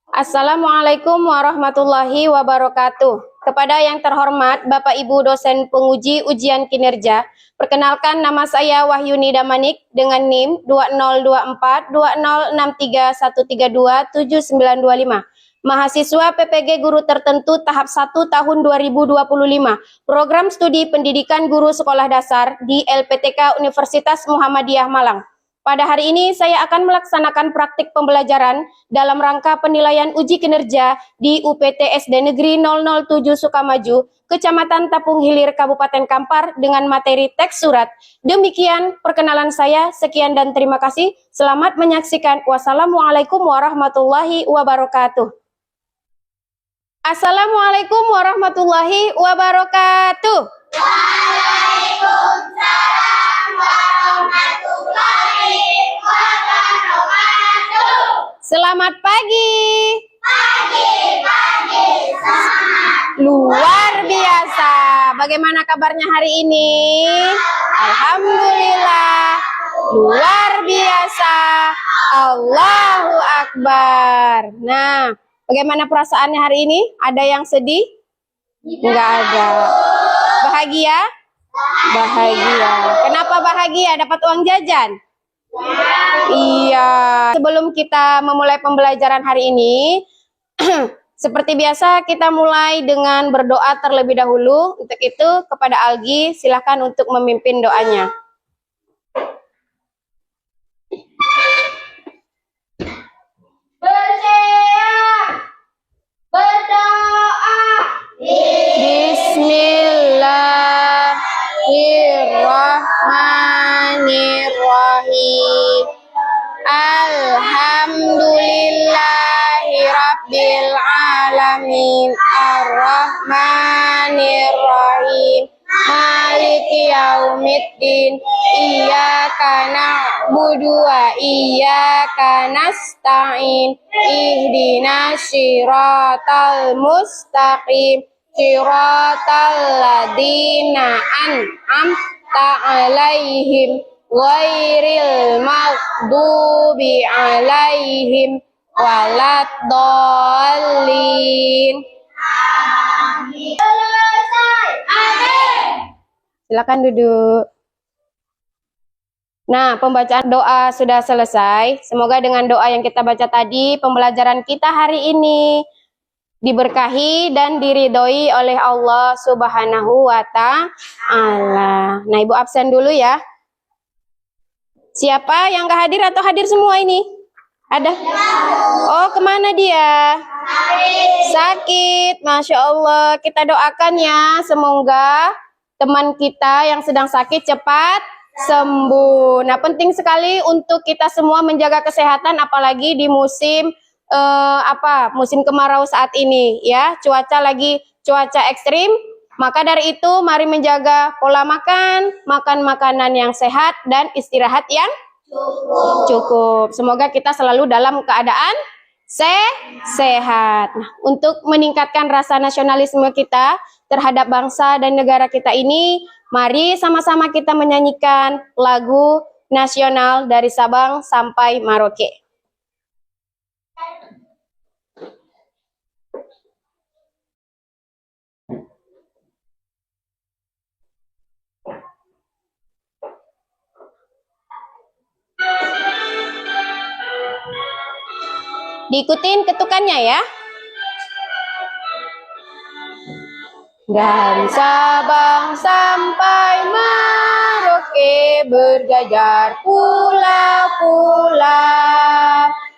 Assalamualaikum warahmatullahi wabarakatuh. Kepada yang terhormat Bapak Ibu dosen penguji ujian kinerja, perkenalkan nama saya Wahyuni Damanik dengan NIM 20242063132792, mahasiswa PPG Guru Tertentu tahap 1 tahun 2025, program studi pendidikan guru sekolah dasar di LPTK Universitas Muhammadiyah Malang. Pada hari ini saya akan melaksanakan praktik pembelajaran dalam rangka penilaian uji kinerja di UPT SD Negeri 007 Sukamaju, Kecamatan Tapung Hilir, Kabupaten Kampar dengan materi teks surat. Demikian perkenalan saya, sekian dan terima kasih. Selamat menyaksikan. Wassalamualaikum warahmatullahi wabarakatuh. Assalamualaikum warahmatullahi wabarakatuh. Waalaikumsalam warahmatullahi wabarakatuh. Selamat pagi. Pagi. Semangat. Luar biasa. Bagaimana kabarnya hari ini? Alhamdulillah. Luar biasa. Allahu Akbar. Nah, bagaimana perasaannya hari ini? Ada yang sedih? Enggak ada. Bahagia? Bahagia. Kenapa bahagia? Dapat uang jajan? Iya. Sebelum kita memulai pembelajaran hari ini, seperti biasa kita mulai dengan berdoa terlebih dahulu. Untuk itu kepada Algi silakan untuk memimpin doanya. Bersiap. Berdoa. Bismillahirrahmanirrahim. Alhamdulillahirabbil alamin. Arrahmanirrahim. Maliki yaumiddin. Iyyaka na'budu wa iyyaka nasta'in. Ihdinas siratal mustaqim. Siratal ladzina an'amta 'alaihim ghairil maghdubi 'alaihim waladdallin. Amin. Selesai. Amin. Silakan duduk. Nah, pembacaan doa sudah selesai. Semoga dengan doa yang kita baca tadi, pembelajaran kita hari ini diberkahi dan diridhoi oleh Allah Subhanahu wa Ta'ala. Nah, Ibu absen dulu ya. Siapa yang gak hadir atau hadir semua ini? Ada? Oh, kemana dia? Sakit. Masya Allah. Kita doakan ya, semoga teman kita yang sedang sakit cepat sembuh. Nah, penting sekali untuk kita semua menjaga kesehatan, apalagi di musim musim kemarau saat ini ya, cuaca ekstrim. Maka dari itu mari menjaga pola makan makanan yang sehat dan istirahat yang cukup. Semoga kita selalu dalam keadaan sehat. Nah, untuk meningkatkan rasa nasionalisme kita terhadap bangsa dan negara kita ini, mari sama-sama kita menyanyikan lagu nasional dari Sabang sampai Merauke. Diikutin ketukannya ya. Dari Sabang sampai Merauke berjajar pulau-pulau,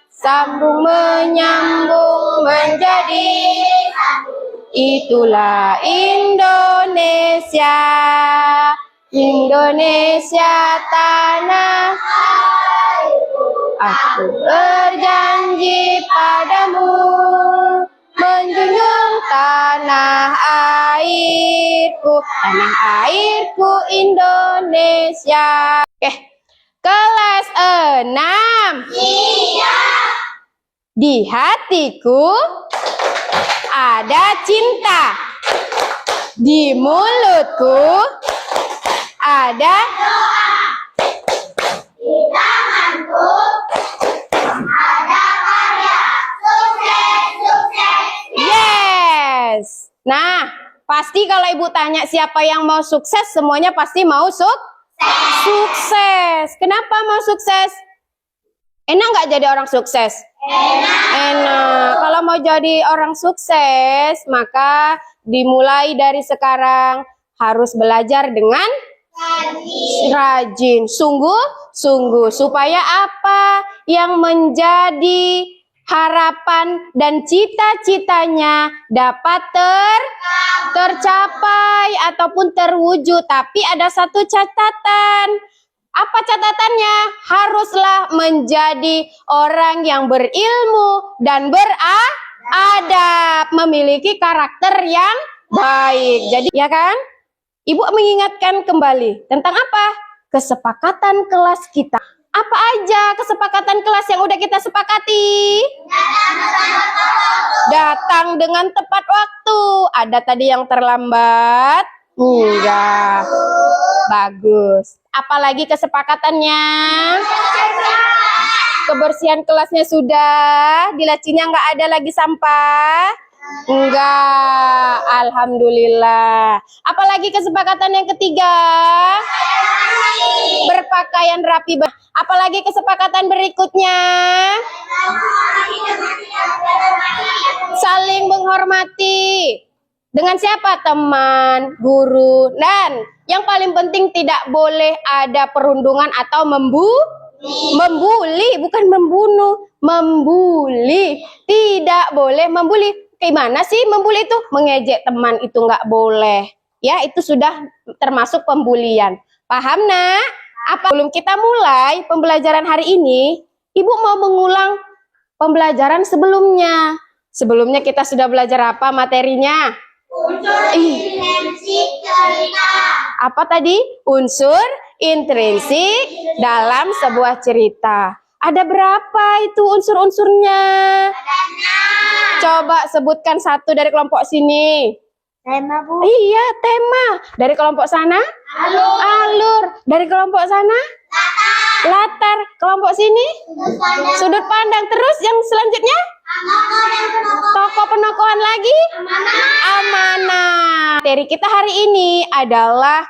sambung menyambung menjadi itulah Indonesia. Indonesia tanah aku berjanji padamu menjunjung tanah airku Indonesia. Oke, kelas 6. Iya. Di hatiku ada cinta, di mulutku ada doa, di tanganku ada karya sukses. Nah, pasti kalau ibu tanya siapa yang mau sukses, semuanya pasti mau sukses. Kenapa mau sukses? Enak nggak jadi orang sukses? Enak. Kalau mau jadi orang sukses, maka dimulai dari sekarang harus belajar dengan rajin, sungguh-sungguh. Supaya apa yang menjadi harapan dan cita-citanya dapat tercapai ataupun terwujud. Tapi ada satu catatan. Apa catatannya? Haruslah menjadi orang yang berilmu dan beradab, memiliki karakter yang baik. Jadi ya kan? Ibu mengingatkan kembali tentang apa? Kesepakatan kelas kita. Apa aja kesepakatan kelas yang udah kita sepakati? Datang dengan tepat waktu. Ada tadi yang terlambat? Enggak. Bagus. Apalagi kesepakatannya? Kebersihan kelasnya sudah? Di lacinya nggak ada lagi sampah? Enggak. Alhamdulillah. Apalagi kesepakatan yang ketiga? Berpakaian rapi. Apalagi kesepakatan berikutnya? Saling menghormati. Dengan siapa? Teman, guru, dan yang paling penting tidak boleh ada perundungan atau membuli, bukan membunuh, membuli. Tidak boleh membuli. Gimana sih membuli itu? Mengejek teman itu nggak boleh. Ya, itu sudah termasuk pembulian. Paham, Nak? Apa belum kita mulai pembelajaran hari ini, Ibu mau mengulang pembelajaran sebelumnya. Sebelumnya kita sudah belajar apa materinya? Unsur intrinsik cerita. Apa tadi? Unsur intrinsik dalam sebuah cerita. Ada berapa itu unsur-unsurnya? Coba sebutkan satu dari kelompok sini. Tema, Bu. Iya, tema. Dari kelompok sana? Alur. Dari kelompok sana? Latar. Kelompok sini? Sudut pandang. Terus yang selanjutnya? Tokoh penokohan lagi? Amanah. Materi kita hari ini adalah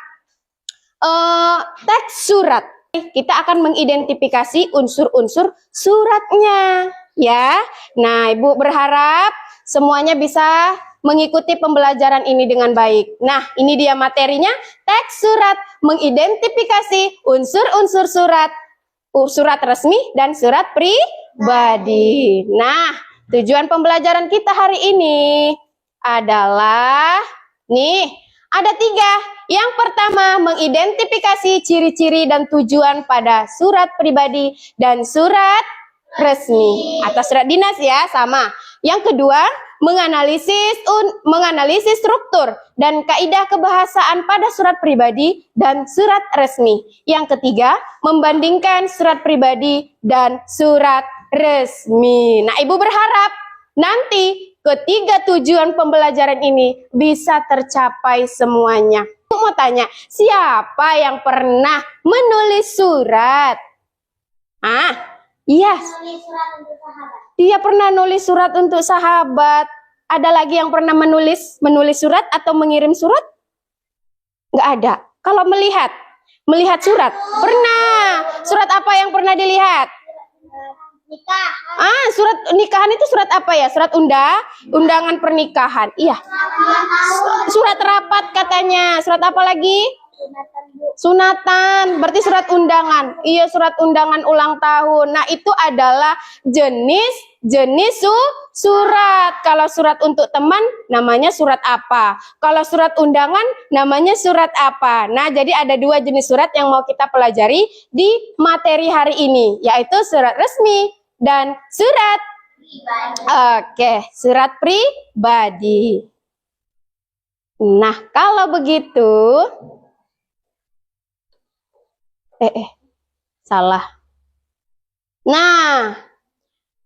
teks surat. Kita akan mengidentifikasi unsur-unsur suratnya, ya. Nah, Ibu berharap semuanya bisa mengikuti pembelajaran ini dengan baik. Nah, ini dia materinya, teks surat, mengidentifikasi unsur-unsur surat, surat resmi dan surat pribadi. Nah, tujuan pembelajaran kita hari ini adalah, nih, ada 3. Yang pertama, mengidentifikasi ciri-ciri dan tujuan pada surat pribadi dan surat resmi. Atau surat dinas ya, sama. Yang kedua, menganalisis struktur dan kaidah kebahasaan pada surat pribadi dan surat resmi. Yang ketiga, membandingkan surat pribadi dan surat resmi. Nah, Ibu berharap nanti ketiga tujuan pembelajaran ini bisa tercapai semuanya. Ibu mau tanya, siapa yang pernah menulis surat? Iya. Dia pernah nulis surat untuk sahabat. Ada lagi yang pernah menulis surat atau mengirim surat? Nggak ada. Kalau melihat surat, pernah. Surat apa yang pernah dilihat? Nikahan. Surat nikahan itu surat apa ya? Surat undangan pernikahan. Iya. Surat rapat katanya. Surat apa lagi? Sunatan, berarti surat undangan. Iya, surat undangan ulang tahun. Nah, itu adalah jenis surat. Kalau surat untuk teman namanya surat apa? Kalau surat undangan namanya surat apa? Nah, jadi ada 2 jenis surat yang mau kita pelajari di materi hari ini, yaitu surat resmi dan surat pribadi. Surat pribadi. Nah, kalau begitu salah. Nah,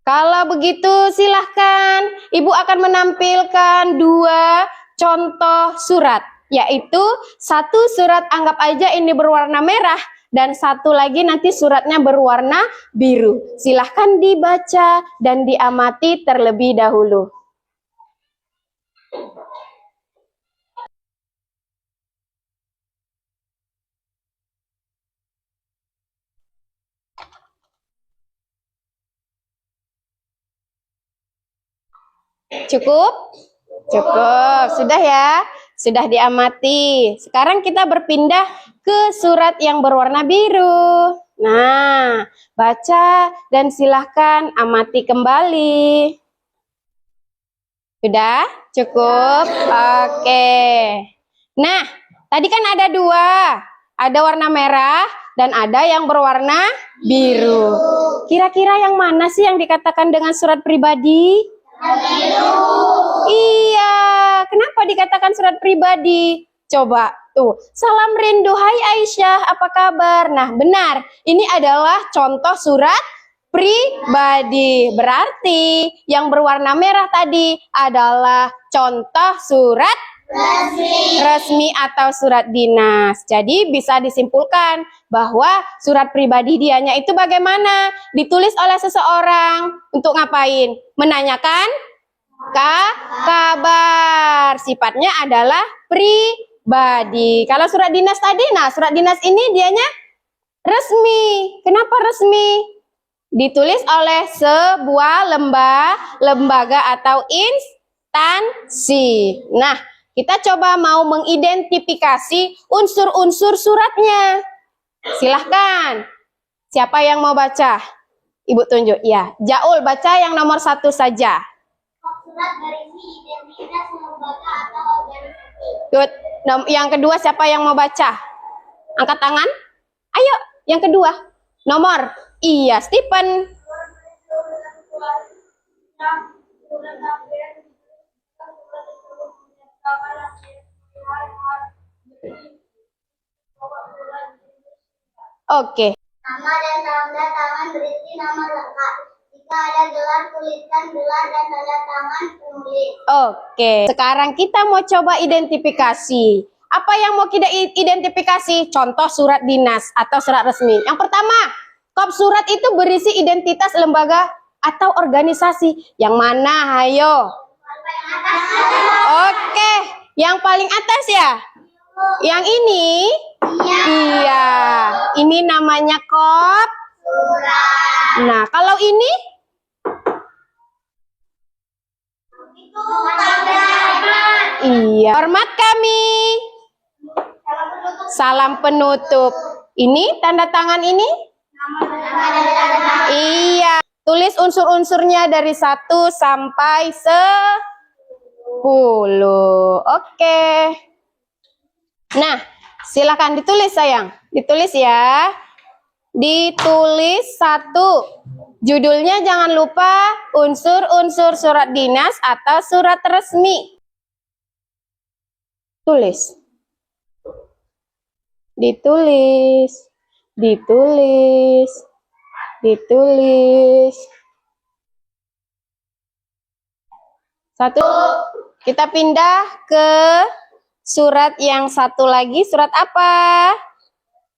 kalau begitu silahkan Ibu akan menampilkan 2 contoh surat, yaitu satu surat anggap aja ini berwarna merah dan satu lagi nanti suratnya berwarna biru. Silahkan dibaca dan diamati terlebih dahulu. Cukup? Cukup. Sudah ya? Sudah diamati. Sekarang kita berpindah ke surat yang berwarna biru. Nah, baca dan silahkan amati kembali. Sudah? Cukup? Oke. Nah, tadi kan ada dua. Ada warna merah dan ada yang berwarna biru. Kira-kira yang mana sih yang dikatakan dengan surat pribadi? Biru. Iya, kenapa dikatakan surat pribadi? Coba tuh, salam rindu, hai Aisyah, apa kabar? Nah, benar, ini adalah contoh surat pribadi. Berarti yang berwarna merah tadi adalah contoh surat resmi atau surat dinas. Jadi bisa disimpulkan bahwa surat pribadi dianya itu bagaimana? Ditulis oleh seseorang untuk ngapain? Menanyakan kabar. Sifatnya adalah pribadi. Kalau surat dinas tadi, nah surat dinas ini dianya resmi. Kenapa resmi? Ditulis oleh sebuah lembaga atau instansi. Nah, kita coba mau mengidentifikasi unsur-unsur suratnya. Silahkan. Siapa yang mau baca? Ibu tunjuk. Ya, Jaul baca yang nomor 1 saja. Surat berisi identitas lembaga atau organisasi. Good. Yang kedua siapa yang mau baca? Angkat tangan. Ayo, yang kedua. Nomor. Iya, Stephen. Oke. Nama dan tanda tangan berisi nama lengkap. Jika ada gelar, tuliskan gelar dan tanda tangan penulis. Oke. Sekarang kita mau coba identifikasi. Apa yang mau kita identifikasi? Contoh surat dinas atau surat resmi. Yang pertama, kop surat itu berisi identitas lembaga atau organisasi. Yang mana? Ayo. Oke. Yang paling atas ya? Yang ini? Iya. Ini namanya kop Surat. Nah, kalau ini? Itu tanda tangan. Iya. Hormat kami. Salam penutup. Ini tanda tangan ini? Iya. Tulis unsur-unsurnya dari 1 sampai 10. Oke. Nah, silakan ditulis sayang. Ditulis ya. Ditulis 1. Judulnya jangan lupa unsur-unsur surat dinas atau surat resmi. Tulis. Ditulis. Ditulis. Ditulis. 1. Kita pindah ke surat yang 1 lagi. Surat apa?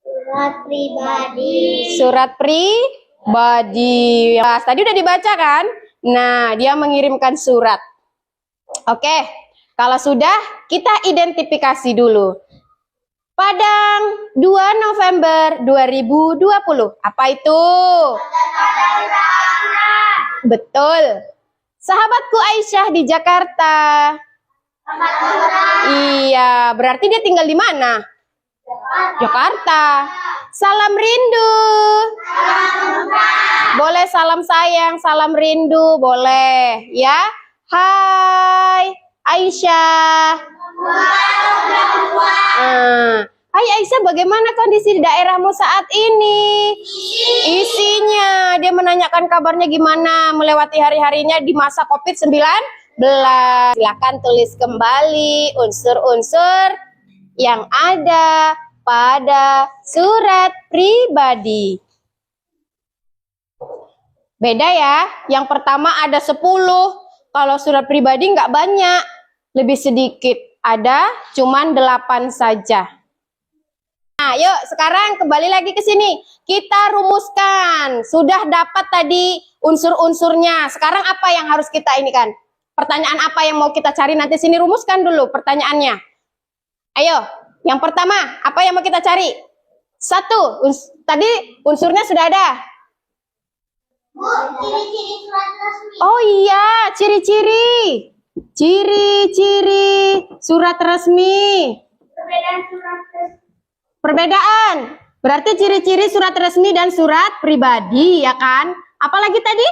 Surat pribadi. Surat pribadi. Mas, tadi udah dibaca kan? Nah, dia mengirimkan surat. Oke, kalau sudah, kita identifikasi dulu. Padang 2 November 2020. Apa itu? Betul. Sahabatku Aisyah di Jakarta. Iya, berarti dia tinggal di mana? Jakarta. Salam rindu. Boleh salam sayang, salam rindu, boleh ya. Hai Aisyah. Hai Aisyah, bagaimana kondisi di daerahmu saat ini? Isinya, dia menanyakan kabarnya gimana melewati hari-harinya di masa COVID-19. Silakan tulis kembali unsur-unsur yang ada pada surat pribadi. Beda ya, yang pertama ada 10. Kalau surat pribadi nggak banyak, lebih sedikit. Ada cuman 8 saja. Nah, yuk sekarang kembali lagi ke sini. Kita rumuskan. Sudah dapat tadi unsur-unsurnya. Sekarang apa yang harus kita ini kan? Pertanyaan apa yang mau kita cari nanti sini, rumuskan dulu pertanyaannya. Ayo, yang pertama, apa yang mau kita cari? 1, tadi unsurnya sudah ada. Bu, ciri-ciri surat resmi. Oh iya, ciri-ciri. Ciri-ciri surat resmi. Perbedaan surat Perbedaan. Berarti ciri-ciri surat resmi dan surat pribadi, ya kan? Apalagi tadi?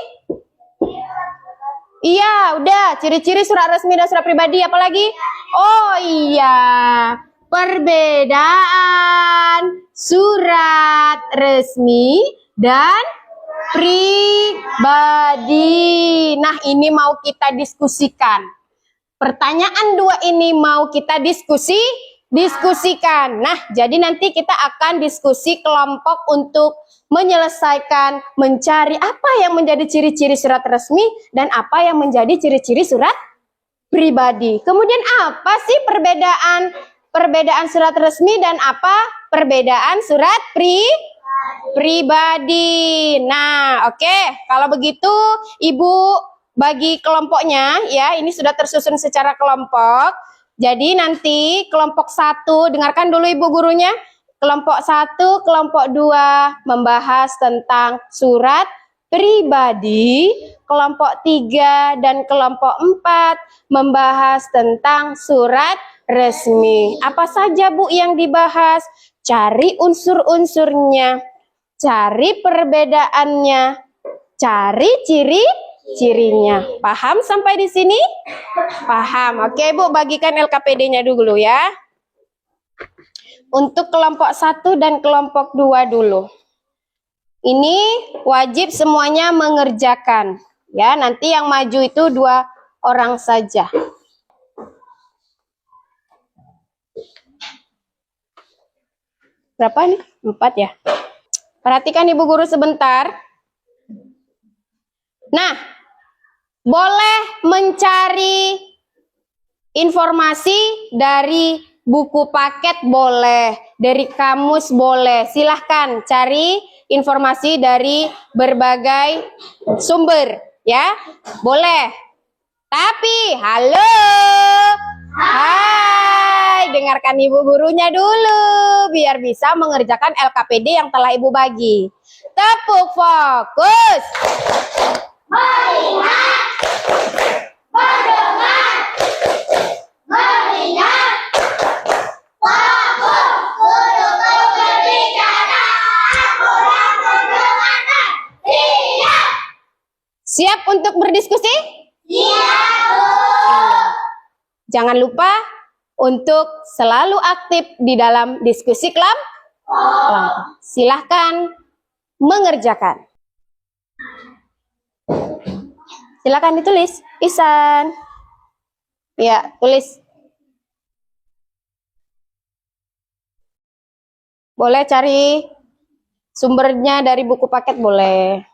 Iya, udah. Ciri-ciri surat resmi dan surat pribadi, apalagi? Oh iya. Perbedaan surat resmi dan pribadi. Nah, ini mau kita diskusikan. Pertanyaan dua ini mau kita diskusikan. Nah, jadi nanti kita akan diskusi kelompok untuk menyelesaikan, mencari apa yang menjadi ciri-ciri surat resmi dan apa yang menjadi ciri-ciri surat pribadi. Kemudian apa sih perbedaan surat resmi dan apa perbedaan surat pribadi. Nah, oke. Kalau begitu, Ibu bagi kelompoknya ya, ini sudah tersusun secara kelompok. Jadi nanti kelompok 1, dengarkan dulu Ibu gurunya. Kelompok 1, kelompok 2 membahas tentang surat pribadi. Kelompok 3 dan kelompok 4 membahas tentang surat resmi. Apa saja Bu yang dibahas? Cari unsur-unsurnya, cari perbedaannya, cari ciri-cirinya. Paham sampai di sini? Paham. Oke, Bu, bagikan LKPD-nya dulu ya. Untuk kelompok 1 dan kelompok 2 dulu. Ini wajib semuanya mengerjakan. Ya, nanti yang maju itu 2 orang saja. Berapa nih? 4 ya. Perhatikan Ibu guru sebentar. Nah, boleh mencari informasi dari buku paket boleh, dari kamus boleh. Silahkan cari informasi dari berbagai sumber, ya. Boleh. Tapi, halo. Hai, dengarkan Ibu gurunya dulu biar bisa mengerjakan LKPD yang telah Ibu bagi. Tepuk fokus. Melihat, mendengar, melihat, fokus, guru berbicara, kurang mendengarkan, siap. Siap untuk berdiskusi? Siap, Bu. Jangan lupa untuk selalu aktif di dalam diskusi kelompok. Silahkan mengerjakan. Silahkan ditulis. Ihsan. Ya, tulis. Boleh cari sumbernya dari buku paket, boleh.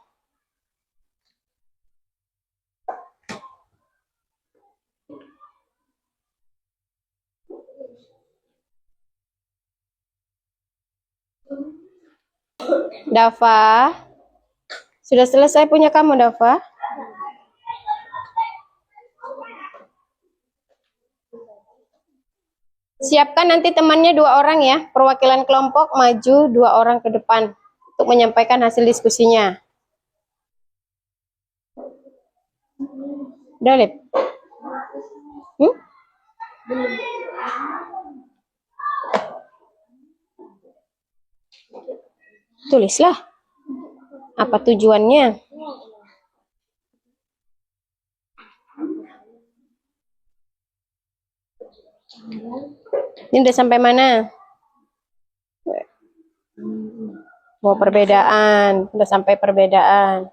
Dava, sudah selesai punya kamu, Dava? Siapkan nanti temannya 2 orang ya, perwakilan kelompok maju 2 orang ke depan untuk menyampaikan hasil diskusinya. Udah, Lip? Tulislah. Apa tujuannya? Ini udah sampai mana? Oh, perbedaan. Udah sampai perbedaan.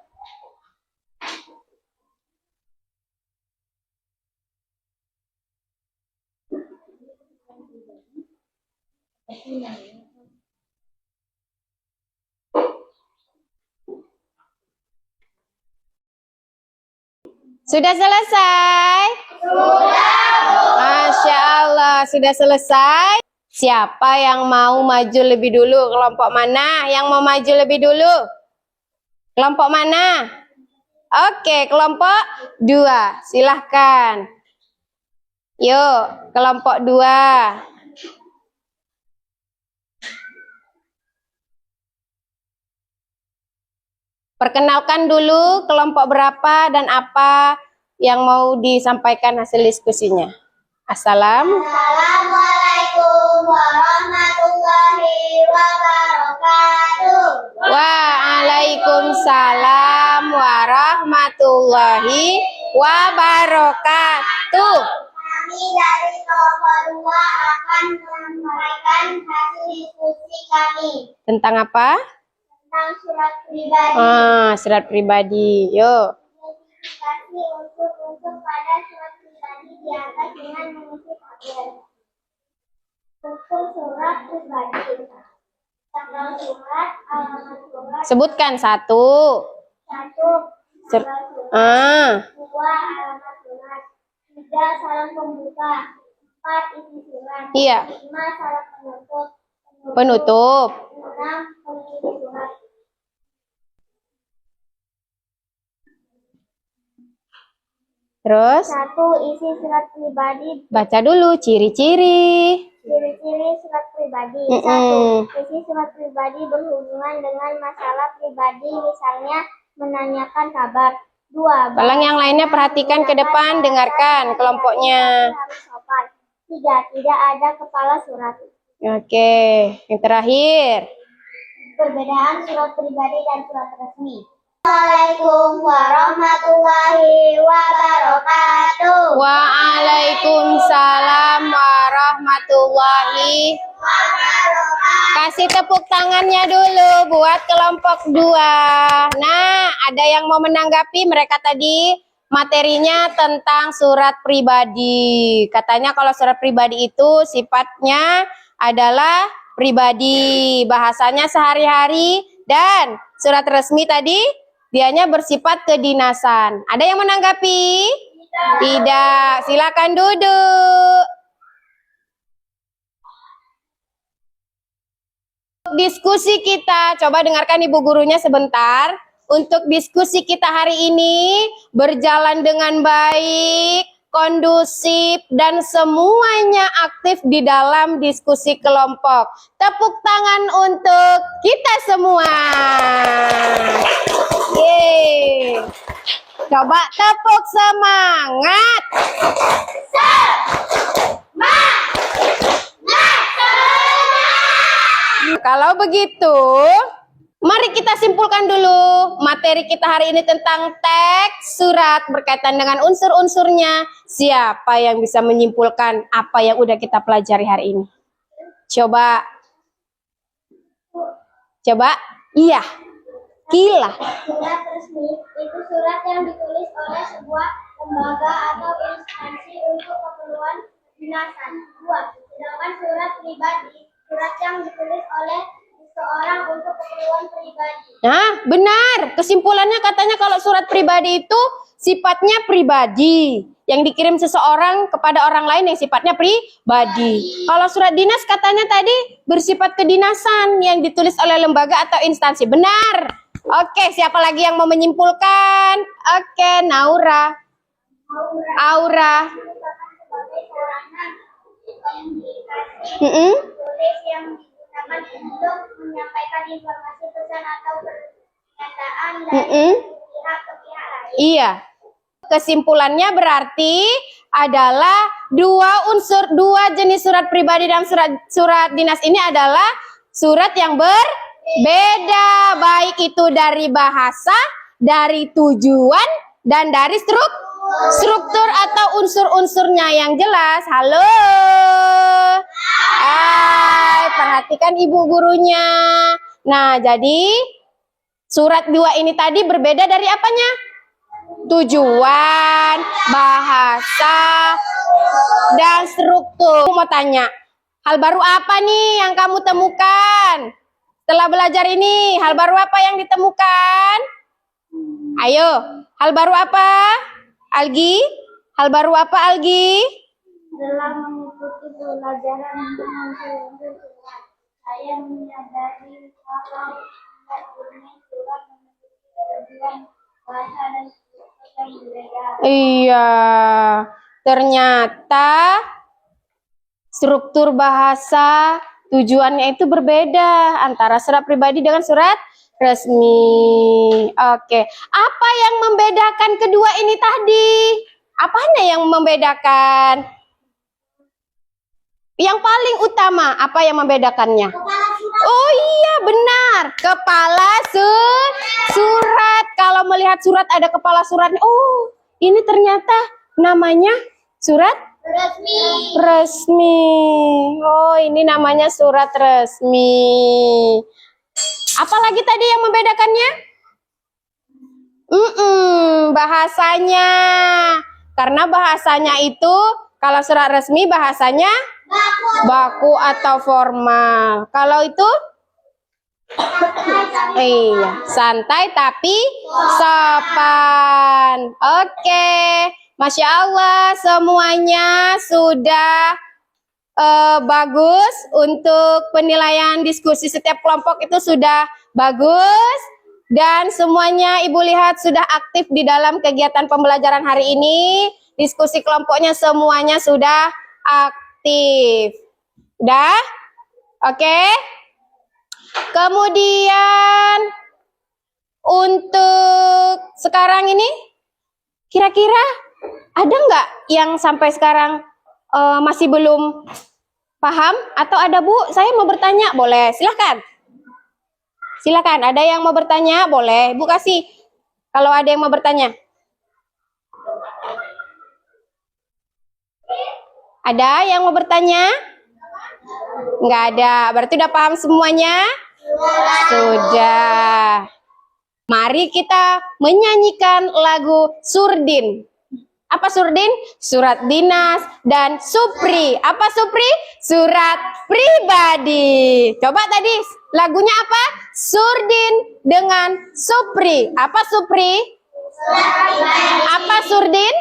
Sudah selesai? Masya Allah, sudah selesai. Siapa yang mau maju lebih dulu? Kelompok mana yang mau maju lebih dulu? Kelompok mana? Oke, kelompok 2. Silahkan. Yuk, kelompok 2. Perkenalkan dulu kelompok berapa dan apa yang mau disampaikan hasil diskusinya? Assalamualaikum warahmatullahi wabarakatuh. Waalaikumsalam warahmatullahi wabarakatuh. Kami dari kelompok 2 akan menyampaikan hasil diskusi kami Tentang apa? tentang surat pribadi. Surat pribadi. Yuk. Identifikasi unsur-unsur pada surat pribadi di atas dengan mengisi tabel. Unsur surat pribadi. Tanggal surat, alamat surat. Sebutkan satu. 1. Tanggal surat. 2. Ah, Alamat surat. 3. Salam pembuka. 4. Isi surat. iya. 5. Salam penutup. Penutup. 6. Pengisi surat. Terus 1. Isi surat pribadi. baca dulu ciri-ciri. Ciri-ciri surat pribadi. Mm-mm. 1. Isi surat pribadi berhubungan dengan masalah pribadi, misalnya menanyakan kabar. 2. Tolong yang lainnya perhatikan ke depan, dengarkan kelompoknya. Harus sopan. 3. Tidak ada kepala surat. Oke, yang terakhir. Perbedaan surat pribadi dan surat resmi. Assalamualaikum warahmatullahi wabarakatuh. Waalaikumsalam warahmatullahi. Kasih tepuk tangannya dulu buat kelompok 2. Nah, ada yang mau menanggapi? Mereka tadi materinya tentang surat pribadi. Katanya kalau surat pribadi itu sifatnya adalah pribadi, bahasanya sehari-hari, dan surat resmi tadi dianya bersifat kedinasan. Ada yang menanggapi? Tidak. Silakan duduk. Diskusi kita, coba dengarkan ibu gurunya sebentar. Untuk diskusi kita hari ini berjalan dengan baik, kondusif, dan semuanya aktif di dalam diskusi kelompok. Tepuk tangan untuk kita semua. Yeay. Coba tepuk semangat. Kalau begitu, mari kita simpulkan dulu materi kita hari ini tentang teks surat berkaitan dengan unsur-unsurnya. Siapa yang bisa menyimpulkan apa yang udah kita pelajari hari ini? Coba. Iya. Kila. Surat resmi itu surat yang ditulis oleh sebuah lembaga atau instansi untuk keperluan kedinasan. 2. Sedangkan surat pribadi, surat yang ditulis oleh seseorang untuk keperluan pribadi. Nah, benar. Kesimpulannya katanya kalau surat pribadi itu sifatnya pribadi, yang dikirim seseorang kepada orang lain yang sifatnya pribadi. Kalau surat dinas katanya tadi bersifat kedinasan yang ditulis oleh lembaga atau instansi. Benar. Oke, siapa lagi yang mau menyimpulkan? Oke, Naura. Aura. Merupakan sebagai sarana komunikasi Mm-mm. tulis yang digunakan untuk menyampaikan informasi, pesan atau pernyataan dari Mm-mm. pihak ke pihak lain. Iya. Kesimpulannya berarti adalah dua jenis surat pribadi dan surat dinas ini adalah surat yang berbeda, baik itu dari bahasa, dari tujuan, dan dari struktur atau unsur-unsurnya yang jelas. Halo. Hai, perhatikan ibu gurunya. Nah, jadi surat 2 ini tadi berbeda dari apanya? Tujuan, bahasa, dan struktur. Mau tanya, hal baru apa nih yang kamu temukan? Setelah belajar ini, hal baru apa yang ditemukan? Ayo, hal baru apa? Algi? Hal baru apa, Algi? Dalam mengikuti pelajaran tentang surat, saya menyadari kalau jenis surat memiliki tujuan, bahasa, dan struktur yang berbeda. Iya, ternyata struktur bahasa tujuannya itu berbeda antara surat pribadi dengan surat resmi. Oke. Apa yang membedakan kedua ini tadi? Apanya yang membedakan? Yang paling utama, apa yang membedakannya? Oh iya, benar. Kepala surat. Kalau melihat surat ada kepala suratnya. Oh, ini ternyata namanya surat resmi. Oh, ini namanya surat resmi. Apalagi tadi yang membedakannya? Bahasanya. Karena bahasanya itu, kalau surat resmi bahasanya baku atau formal. Kalau itu? Iya, santai tapi sopan. Oke, Masya Allah, semuanya sudah bagus. Untuk penilaian diskusi setiap kelompok itu sudah bagus. Dan semuanya Ibu lihat sudah aktif di dalam kegiatan pembelajaran hari ini. Diskusi kelompoknya semuanya sudah aktif. Udah? Oke. Kemudian untuk sekarang ini kira-kira ada nggak yang sampai sekarang masih belum paham? Atau ada Bu, saya mau bertanya, boleh? Silahkan. Silakan, ada yang mau bertanya? Boleh, Bu kasih. Kalau ada yang mau bertanya. Ada yang mau bertanya? Nggak ada, berarti udah paham semuanya? Sudah. Mari kita menyanyikan lagu Surdin. Apa Surdin? Surat dinas dan supri. Apa supri? Surat pribadi. Coba tadi lagunya apa? Surdin dengan supri. Apa supri? Apa surdin?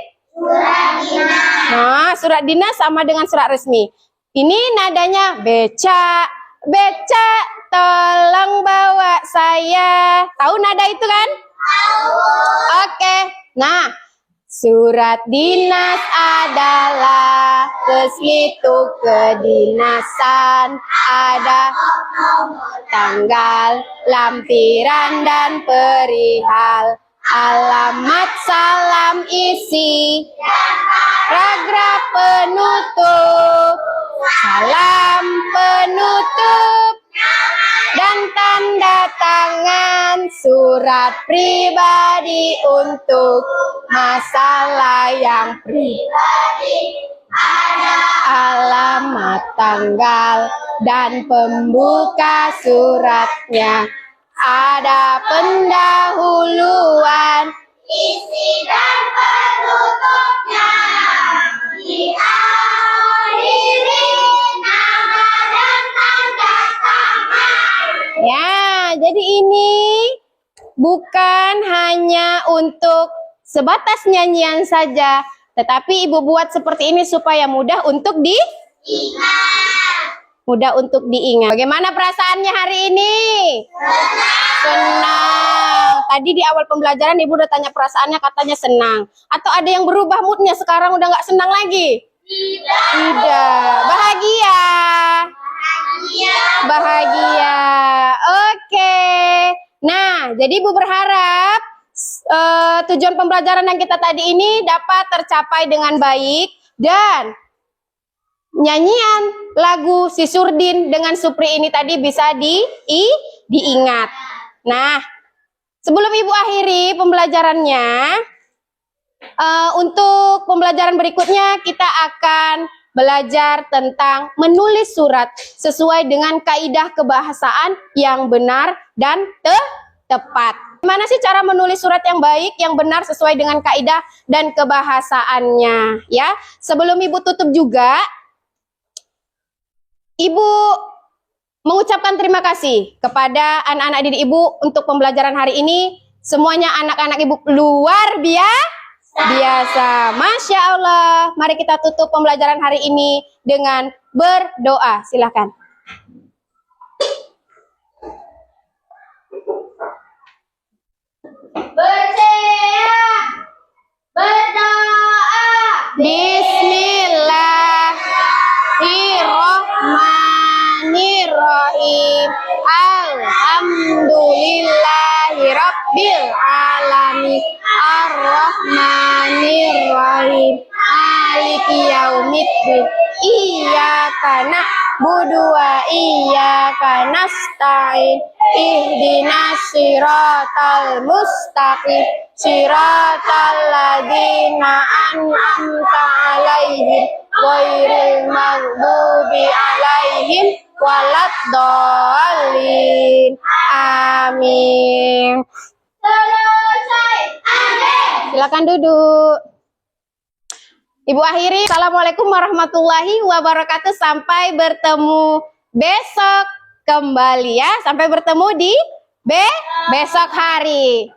Nah, surat dinas sama dengan surat resmi. Ini nadanya beca, beca, tolong bawa saya. Tahu nada itu kan? Tahu. Oke. Nah, surat dinas adalah resmi itu kedinasan, ada tanggal, lampiran dan perihal, alamat, salam, isi, paragraf penutup, salam penutup, dan tanda tangan. Surat pribadi untuk masalah yang pribadi, ada alamat, tanggal, dan pembuka suratnya, ada pendahuluan, isi dan penutupnya, diakhiri nama dan tanda tangan. Ya, jadi ini bukan hanya untuk sebatas nyanyian saja, tetapi Ibu buat seperti ini supaya mudah untuk diingat. Mudah untuk diingat. Bagaimana perasaannya hari ini? Senang. Tadi di awal pembelajaran Ibu udah tanya perasaannya, katanya senang. Atau ada yang berubah moodnya sekarang udah nggak senang lagi? Tidak. Bahagia. Bahagia. Oke. Nah, jadi Ibu berharap tujuan pembelajaran yang kita tadi ini dapat tercapai dengan baik, dan nyanyian lagu si Surdin dengan Supri ini tadi bisa diingat. Nah, sebelum Ibu akhiri pembelajarannya, untuk pembelajaran berikutnya kita akan belajar tentang menulis surat sesuai dengan kaidah kebahasaan yang benar dan tepat. Gimana sih cara menulis surat yang baik, yang benar sesuai dengan kaidah dan kebahasaannya, ya? Sebelum Ibu tutup juga, Ibu mengucapkan terima kasih kepada anak-anak didik Ibu untuk pembelajaran hari ini. Semuanya anak-anak Ibu luar biasa. Masya Allah. Mari kita tutup pembelajaran hari ini dengan berdoa. Silahkan. Bersiap, berdoa. Bismillahirrahmanirrahim. Alhamdulillah. Alhamdulillahi Rabbil Alamin Ar-Rahmanir-Rahim Maliki Yaumiddin Iyyaka na'budu wa iyyaka nasta'in Ihdinas siratal mustaqim Siratal ladzina an'amta 'alaihim ghairil maghdubi 'alaihim waladdallin. Amin. Selesai. Amin. Silakan duduk. Ibu akhiri. Assalamualaikum warahmatullahi wabarakatuh. Sampai bertemu besok kembali ya. Sampai bertemu di besok hari.